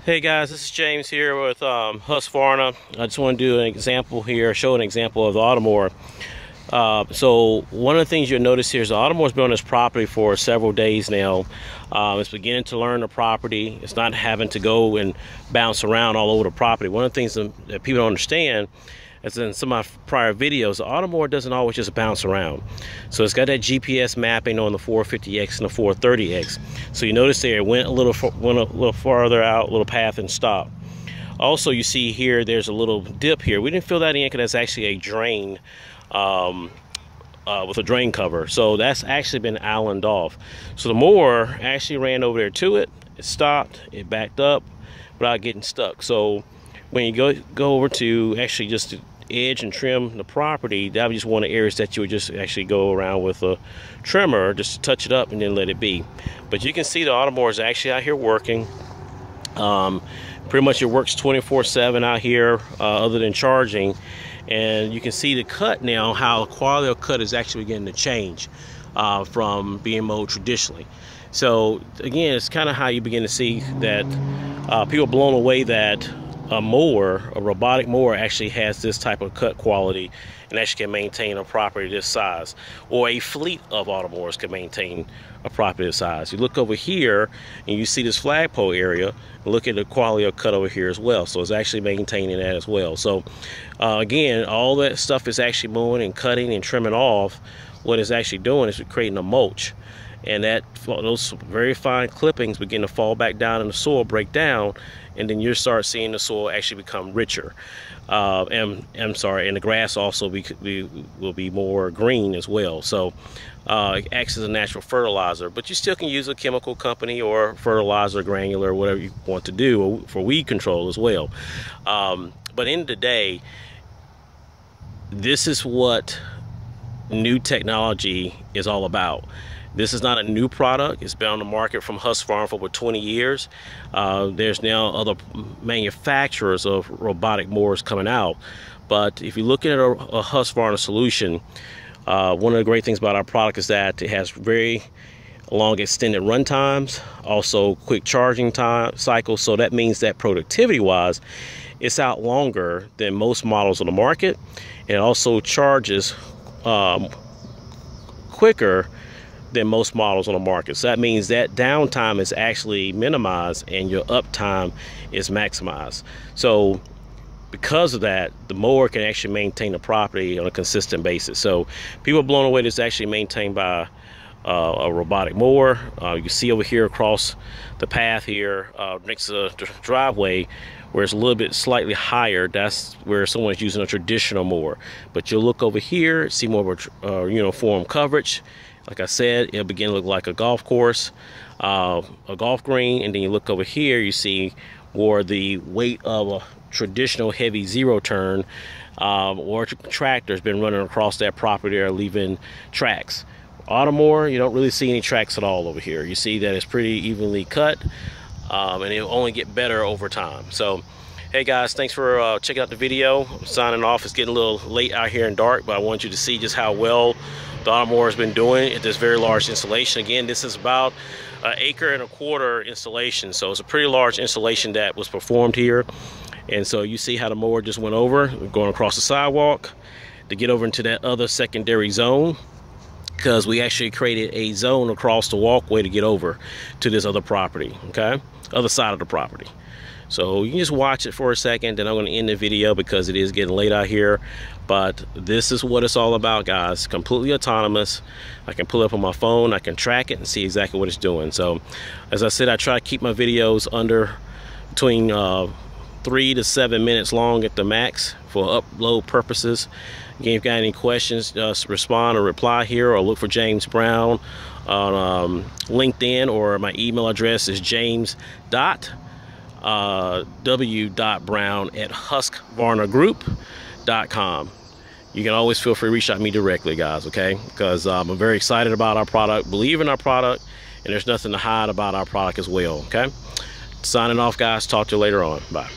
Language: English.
Hey guys, this is James here with Husqvarna. I just want to do an example here, show an example of the Automower. So one of the things you'll notice here is the Automower's been on this property for several days now. It's beginning to learn the property. It's not having to go and bounce around all over the property. One of the things that people don't understand, as in some of my prior videos, the Automower doesn't always just bounce around. So it's got that GPS mapping on the 450X and the 430X. So you notice there it went a little farther out, a little path, and stopped. Also, you see here there's a little dip here. We didn't fill that in because that's actually a drain with a drain cover. So that's actually been islanded off. So the mower actually ran over there to it. It stopped. It backed up without getting stuck. So when you go over to actually just to edge and trim the property, that was just one of the areas that you would just actually go around with a trimmer, just to touch it up and then let it be. But you can see the Automower is actually out here working. Pretty much it works 24/7 out here, other than charging. And you can see the cut now, how the quality of cut is actually beginning to change from being mowed traditionally. So again, it's kind of how you begin to see that people are blown away that a robotic mower actually has this type of cut quality and actually can maintain a property this size, or a fleet of Automowers can maintain a property this size. You look over here and you see this flagpole area, and look at the quality of cut over here as well. So it's actually maintaining that as well. So again, all that stuff is actually mowing and cutting and trimming off. What it's actually doing is creating a mulch, and those very fine clippings begin to fall back down in the soil, break down, and then you start seeing the soil actually become richer. And the grass also will be more green as well. So it acts as a natural fertilizer, but you still can use a chemical company or fertilizer, granular, whatever you want to do for weed control as well. But in the day, this is what new technology is all about. This is not a new product. It's been on the market from Husqvarna for over 20 years. There's now other manufacturers of robotic mowers coming out. But if you look at a Husqvarna solution, one of the great things about our product is that it has very long extended run times, also quick charging time cycles. So that means that productivity-wise, it's out longer than most models on the market. It also charges quicker than most models on the market. So that means that downtime is actually minimized and your uptime is maximized. So because of that, the mower can actually maintain the property on a consistent basis. So people are blown away that it's actually maintained by a robotic mower. You can see over here across the path here next to the driveway where it's a little bit slightly higher. That's where someone's using a traditional mower. But you'll look over here, see more of a uniform coverage. Like I said, it'll begin to look like a golf course, a golf green, and then you look over here, you see more the weight of a traditional heavy zero turn or tractor has been running across that property there, leaving tracks. Automower, you don't really see any tracks at all over here. You see that it's pretty evenly cut, and it'll only get better over time. So, hey guys, thanks for checking out the video. I'm signing off. It's getting a little late out here and dark, but I want you to see just how well the Automower has been doing at this very large installation. Again, this is about an 1.25 acre installation, so it's a pretty large installation that was performed here. And so you see how the mower just went over, going across the sidewalk to get over into that other secondary zone, because we actually created a zone across the walkway to get over to this other property, okay, other side of the property. So you can just watch it for a second, then I'm going to end the video because it is getting late out here. But this is what it's all about, guys. Completely autonomous. I can pull it up on my phone, I can track it and see exactly what it's doing. So as I said, I try to keep my videos between 3 to 7 minutes long at the max for upload purposes. Again, if you've got any questions, just respond or reply here, or look for James Brown on LinkedIn, or my email address is james.w.brown@husqvarnagroup.com. You can always feel free to reach out to me directly, guys, okay? Because I'm very excited about our product, believe in our product, and there's nothing to hide about our product as well, okay? Signing off, guys. Talk to you later on. Bye.